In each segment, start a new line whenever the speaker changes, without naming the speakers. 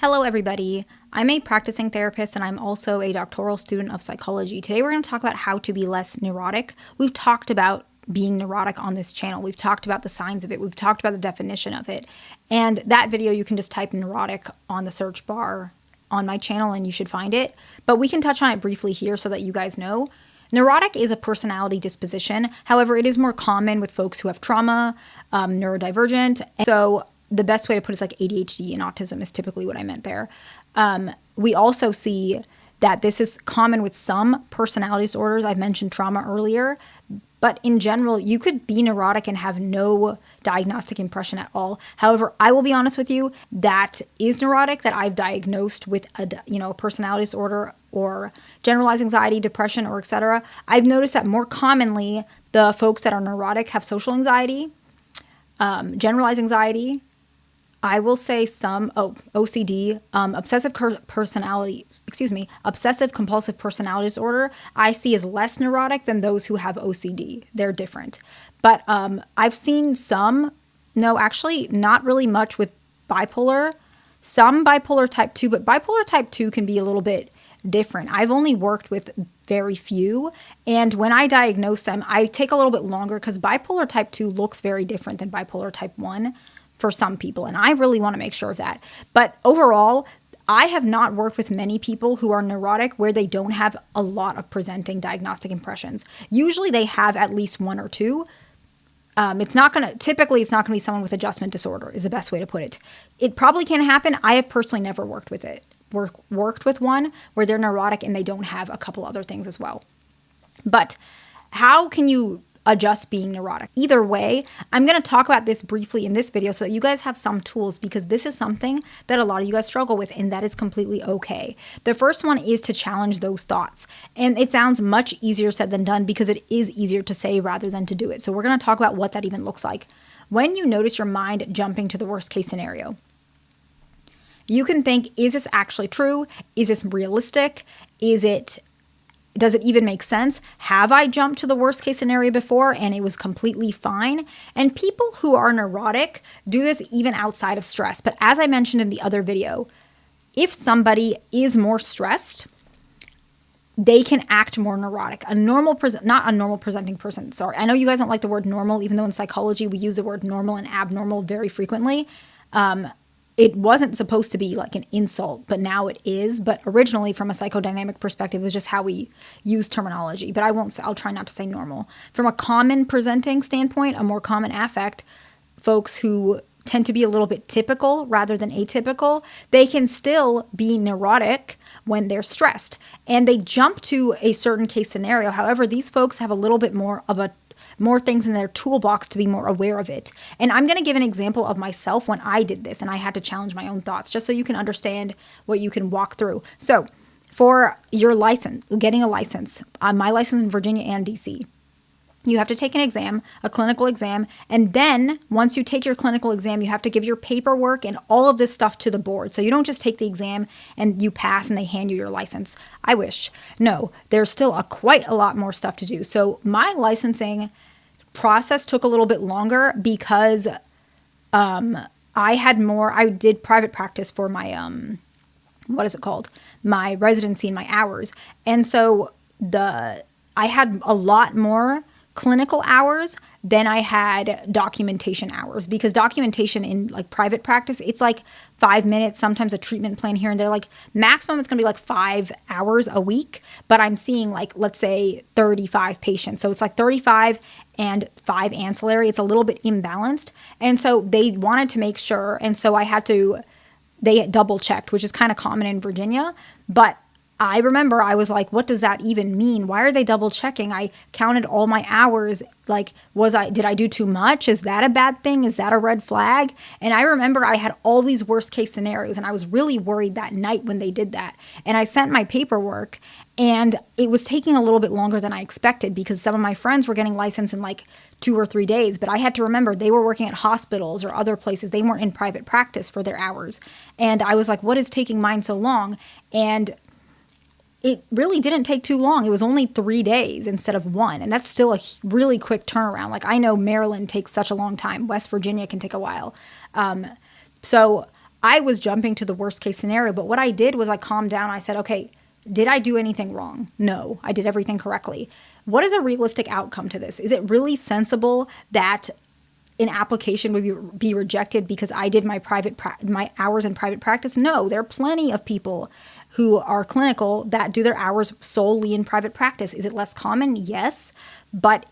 Hello, everybody. I'm a practicing therapist and I'm also a doctoral student of psychology. Today, we're going to talk about how to be less neurotic. We've talked about being neurotic on this channel. We've talked about the signs of it. We've talked about the definition of it. And that video, you can just type neurotic on the search bar on my channel and you should find it. But we can touch on it briefly here so that you guys know. Neurotic is a personality disposition. However, it is more common with folks who have trauma, neurodivergent. So the best way to put it is like ADHD and autism is typically what I meant there. We also see that this is common with some personality disorders. I've mentioned trauma earlier, but in general, you could be neurotic and have no diagnostic impression at all. However, I will be honest with you, that is neurotic that I've diagnosed with a personality disorder or generalized anxiety, depression, or etc. I've noticed that more commonly, the folks that are neurotic have social anxiety, generalized anxiety, I will say some OCD, obsessive compulsive personality disorder, I see as less neurotic than those who have OCD. They're different. But I've seen some, no, actually not really much with bipolar, some bipolar type 2, but bipolar type 2 can be a little bit different. I've only worked with very few, and when I diagnose them, I take a little bit longer because bipolar type 2 looks very different than bipolar type 1. For some people, and I really want to make sure of that. But overall, I have not worked with many people who are neurotic where they don't have a lot of presenting diagnostic impressions. Usually they have at least one or two. Typically it's not going to be someone with adjustment disorder is the best way to put it. It probably can happen. I have personally never worked with it. Worked with one where they're neurotic and they don't have a couple other things as well. But how can you adjust being neurotic? Either way, I'm going to talk about this briefly in this video so that you guys have some tools, because this is something that a lot of you guys struggle with, and that is completely okay. The first one is to challenge those thoughts. And it sounds much easier said than done because it is easier to say rather than to do it. So we're going to talk about what that even looks like. When you notice your mind jumping to the worst case scenario, you can think, is this actually true? Is this realistic? Does it even make sense? Have I jumped to the worst case scenario before and it was completely fine? And people who are neurotic do this even outside of stress. But as I mentioned in the other video, if somebody is more stressed, they can act more neurotic. Not a normal presenting person. Sorry, I know you guys don't like the word normal, even though in psychology we use the word normal and abnormal very frequently. It wasn't supposed to be like an insult, but now it is. But originally, from a psychodynamic perspective, it was just how we use terminology. But I'll try not to say normal. From a common presenting standpoint, a more common affect, folks who tend to be a little bit typical rather than atypical, they can still be neurotic when they're stressed. And they jump to a certain case scenario. However, these folks have a little bit more things in their toolbox to be more aware of it. And I'm going to give an example of myself when I did this and I had to challenge my own thoughts just so you can understand what you can walk through. So for your license, getting a license, my license in Virginia and DC, you have to take an exam, a clinical exam, and then once you take your clinical exam, you have to give your paperwork and all of this stuff to the board. So you don't just take the exam and you pass and they hand you your license. I wish. No, there's still quite a lot more stuff to do. So my licensing process took a little bit longer because I did private practice for my, my residency and my hours. And so I had a lot more clinical hours than I had documentation hours, because documentation in like private practice, it's like 5 minutes, sometimes a treatment plan here and there. Like maximum it's going to be like 5 hours a week, but I'm seeing like, let's say 35 patients. So it's like 35 and 5 ancillary. It's a little bit imbalanced. And so they wanted to make sure. And so they double checked, which is kind of common in Virginia, but I remember I was like, what does that even mean? Why are they double checking? I counted all my hours. Like, did I do too much? Is that a bad thing? Is that a red flag? And I remember I had all these worst case scenarios and I was really worried that night when they did that. And I sent my paperwork and it was taking a little bit longer than I expected because some of my friends were getting licensed in like 2 or 3 days. But I had to remember they were working at hospitals or other places. They weren't in private practice for their hours. And I was like, what is taking mine so long? And it really didn't take too long. It was only 3 days instead of 1. And that's still a really quick turnaround. Like I know Maryland takes such a long time. West Virginia can take a while. So I was jumping to the worst case scenario, but what I did was I calmed down. I said, okay, did I do anything wrong? No, I did everything correctly. What is a realistic outcome to this? Is it really sensible that an application would be rejected because I did my my hours in private practice? No, there are plenty of people who are clinical that do their hours solely in private practice. Is it less common? Yes. But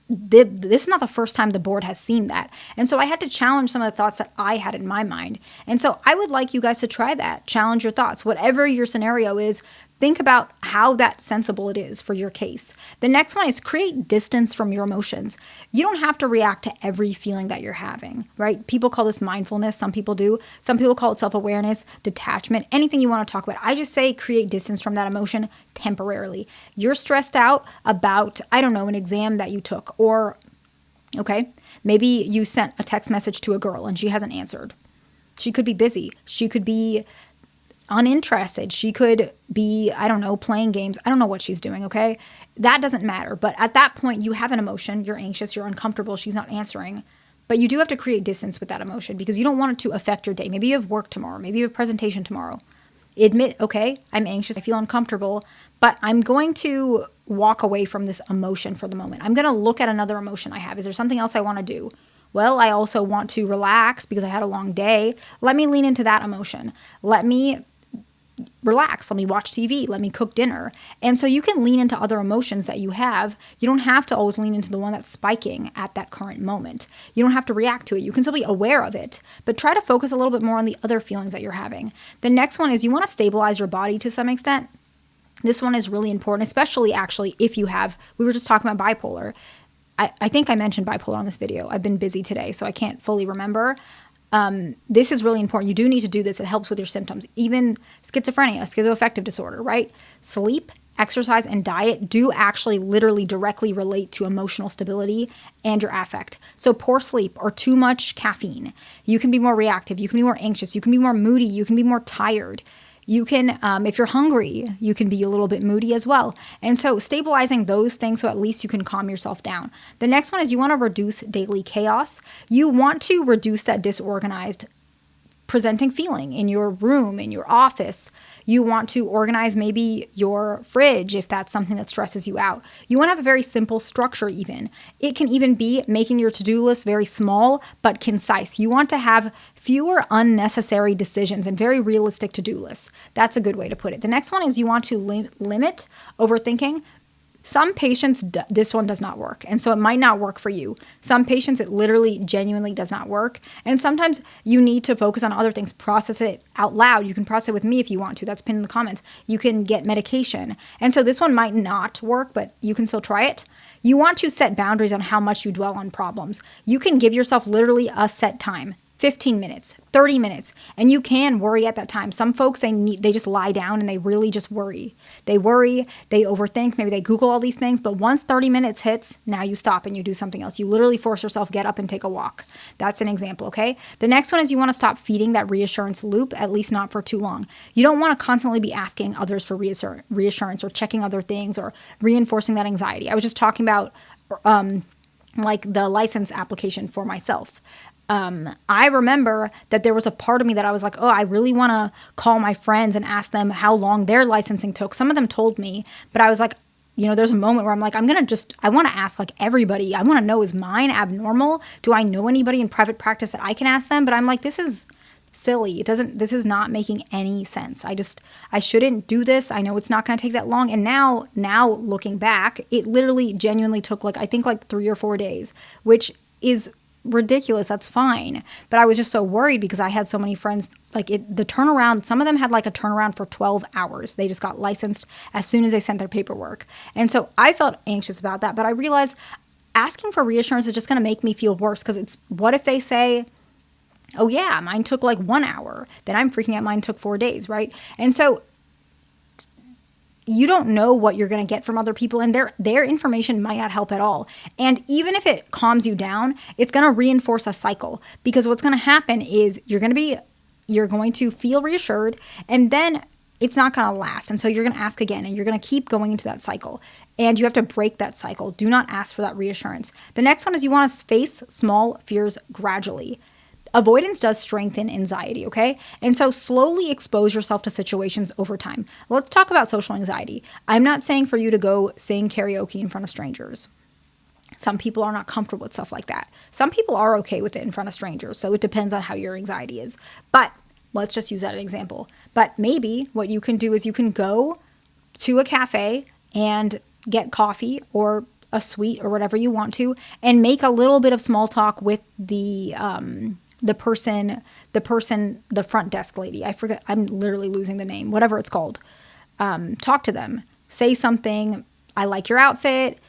this is not the first time the board has seen that. And so I had to challenge some of the thoughts that I had in my mind. And so I would like you guys to try that. Challenge your thoughts. Whatever your scenario is, think about how that sensible it is for your case. The next one is create distance from your emotions. You don't have to react to every feeling that you're having, right? People call this mindfulness. Some people do. Some people call it self-awareness, detachment, anything you want to talk about. I just say create distance from that emotion temporarily. You're stressed out about, I don't know, an exam that you took, or, okay, maybe you sent a text message to a girl and she hasn't answered. She could be busy. She could be uninterested. She could be, I don't know, playing games. I don't know what she's doing, okay? That doesn't matter. But at that point, you have an emotion. You're anxious. You're uncomfortable. She's not answering. But you do have to create distance with that emotion because you don't want it to affect your day. Maybe you have work tomorrow. Maybe you have a presentation tomorrow. Admit, okay, I'm anxious. I feel uncomfortable. But I'm going to walk away from this emotion for the moment. I'm going to look at another emotion I have. Is there something else I want to do? Well, I also want to relax because I had a long day. Let me lean into that emotion. Let me relax. Let me watch TV. Let me cook dinner. And so you can lean into other emotions that you have. You don't have to always lean into the one that's spiking at that current moment. You don't have to react to it. You can still be aware of it, but try to focus a little bit more on the other feelings that you're having. The next one is you want to stabilize your body to some extent. This one is really important, especially actually if you have, we were just talking about bipolar. I think I mentioned bipolar on this video. I've been busy today, so I can't fully remember. This is really important. You do need to do this. It helps with your symptoms. Even schizophrenia, schizoaffective disorder, right? Sleep, exercise, and diet do actually literally directly relate to emotional stability and your affect. So poor sleep or too much caffeine, you can be more reactive. You can be more anxious. You can be more moody. You can be more tired. You can, if you're hungry, you can be a little bit moody as well. And so stabilizing those things so at least you can calm yourself down. The next one is you want to reduce daily chaos. You want to reduce that disorganized presenting feeling in your room, in your office. You want to organize maybe your fridge if that's something that stresses you out. You want to have a very simple structure even. It can even be making your to-do list very small but concise. You want to have fewer unnecessary decisions and very realistic to-do lists. That's a good way to put it. The next one is you want to limit overthinking. Some patients, this one does not work. And so it might not work for you. Some patients, it literally genuinely does not work. And sometimes you need to focus on other things, process it out loud. You can process it with me if you want to. That's pinned in the comments. You can get medication. And so this one might not work, but you can still try it. You want to set boundaries on how much you dwell on problems. You can give yourself literally a set time. 15 minutes, 30 minutes, and you can worry at that time. Some folks, they just lie down and they really just worry. They worry, they overthink, maybe they Google all these things, but once 30 minutes hits, now you stop and you do something else. You literally force yourself, get up and take a walk. That's an example, okay? The next one is you want to stop feeding that reassurance loop, at least not for too long. You don't want to constantly be asking others for reassurance or checking other things or reinforcing that anxiety. I was just talking about like the license application for myself. I remember that there was a part of me that I was like, oh, I really want to call my friends and ask them how long their licensing took. Some of them told me, but I was like, there's a moment where I'm like, I want to ask like everybody. I want to know, is mine abnormal? Do I know anybody in private practice that I can ask them? But I'm like, this is silly. This is not making any sense. I shouldn't do this. I know it's not going to take that long. And now looking back, it literally genuinely took I think 3 or 4 days, which is ridiculous. That's fine. But I was just so worried because I had so many friends, the turnaround, some of them had a turnaround for 12 hours. They just got licensed as soon as they sent their paperwork. And so I felt anxious about that, but I realized asking for reassurance is just going to make me feel worse because what if they say, oh yeah, mine took 1 hour, then I'm freaking out, mine took 4 days, right? And so you don't know what you're going to get from other people, and their information might not help at all. And even if it calms you down, it's going to reinforce a cycle, because what's going to happen is you're going to feel reassured, and then it's not going to last. And so you're going to ask again, and you're going to keep going into that cycle, and you have to break that cycle. Do not ask for that reassurance. The next one is you want to face small fears gradually. avoidance does strengthen anxiety, okay? And so slowly expose yourself to situations over time. Let's talk about social anxiety. I'm not saying for you to go sing karaoke in front of strangers. Some people are not comfortable with stuff like that. Some people are okay with it in front of strangers. So it depends on how your anxiety is. But let's just use that as an example. But maybe what you can do is you can go to a cafe and get coffee or a sweet or whatever you want to, and make a little bit of small talk with the front desk lady. I forget, I'm literally losing the name, whatever it's called. Talk to them, say something. I like your outfit.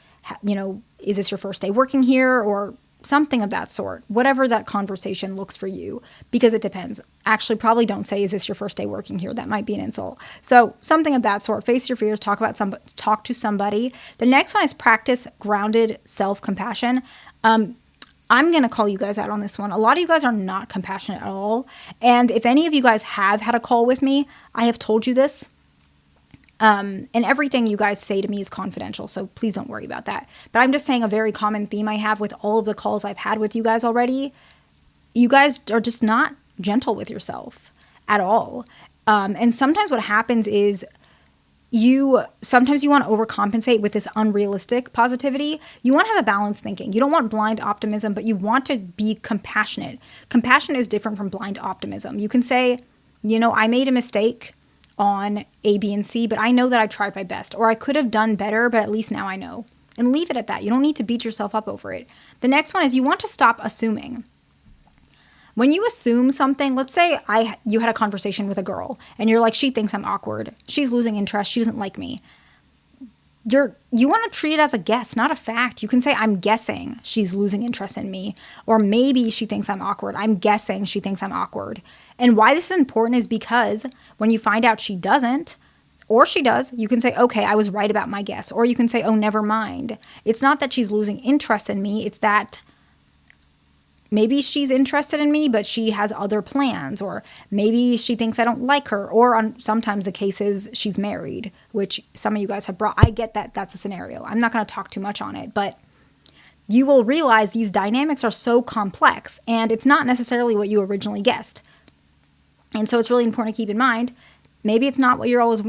Is this your first day working here, or something of that sort, whatever that conversation looks for you, because it depends. Actually, probably don't say, is this your first day working here? That might be an insult. So something of that sort. Face your fears, talk to somebody. The next one is practice grounded self-compassion. I'm going to call you guys out on this one. A lot of you guys are not compassionate at all. And if any of you guys have had a call with me, I have told you this. And everything you guys say to me is confidential, so please don't worry about that. But I'm just saying a very common theme I have with all of the calls I've had with you guys already. You guys are just not gentle with yourself at all. And sometimes what happens is sometimes you want to overcompensate with this unrealistic positivity. You want to have a balanced thinking. You don't want blind optimism, but you want to be compassionate. Compassion is different from blind optimism. You can say, I made a mistake on A, B, and C, but I know that I tried my best, or I could have done better, but at least now I know. And leave it at that. You don't need to beat yourself up over it. The next one is you want to stop assuming. When you assume something, let's say you had a conversation with a girl and you're like, she thinks I'm awkward. She's losing interest. She doesn't like me. You want to treat it as a guess, not a fact. You can say, I'm guessing she's losing interest in me, or maybe she thinks I'm awkward. I'm guessing she thinks I'm awkward. And why this is important is because when you find out she doesn't, or she does, you can say, okay, I was right about my guess. Or you can say, oh, never mind. It's not that she's losing interest in me. It's that maybe she's interested in me, but she has other plans, or maybe she thinks I don't like her, or sometimes the case is she's married, which some of you guys have brought. I get that that's a scenario. I'm not going to talk too much on it, but you will realize these dynamics are so complex, and it's not necessarily what you originally guessed. And so it's really important to keep in mind, maybe it's not what you're always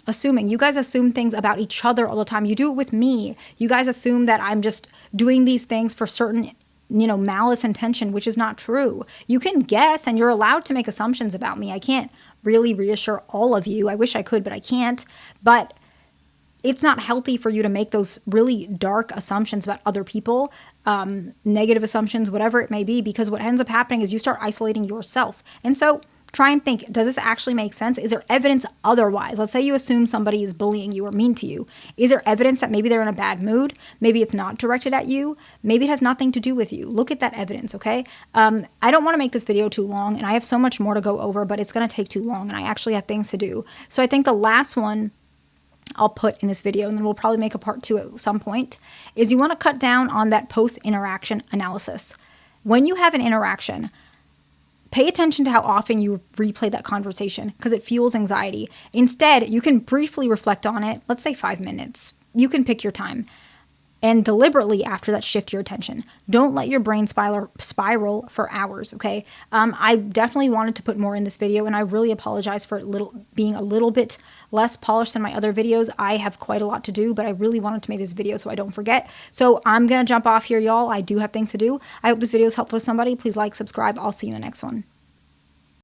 assuming. You guys assume things about each other all the time. You do it with me. You guys assume that I'm just doing these things for certain malice intention, which is not true. You can guess, and you're allowed to make assumptions about me. I can't really reassure all of you. I wish I could, but I can't. But it's not healthy for you to make those really dark assumptions about other people, negative assumptions, whatever it may be, because what ends up happening is you start isolating yourself. And so try and think, does this actually make sense? Is there evidence otherwise? Let's say you assume somebody is bullying you or mean to you. Is there evidence that maybe they're in a bad mood? Maybe it's not directed at you. Maybe it has nothing to do with you. Look at that evidence, okay? I don't want to make this video too long, and I have so much more to go over, but it's going to take too long, and I actually have things to do. So I think the last one I'll put in this video, and then we'll probably make a part 2 at some point, is you want to cut down on that post-interaction analysis. When you have an interaction, pay attention to how often you replay that conversation, because it fuels anxiety. Instead, you can briefly reflect on it, let's say 5 minutes. You can pick your time. And deliberately after that, shift your attention. Don't let your brain spiral for hours, okay? I definitely wanted to put more in this video, and I really apologize for being a little bit less polished than my other videos. I have quite a lot to do, but I really wanted to make this video so I don't forget. So I'm going to jump off here, y'all. I do have things to do. I hope this video is helpful to somebody. Please like, subscribe. I'll see you in the next one.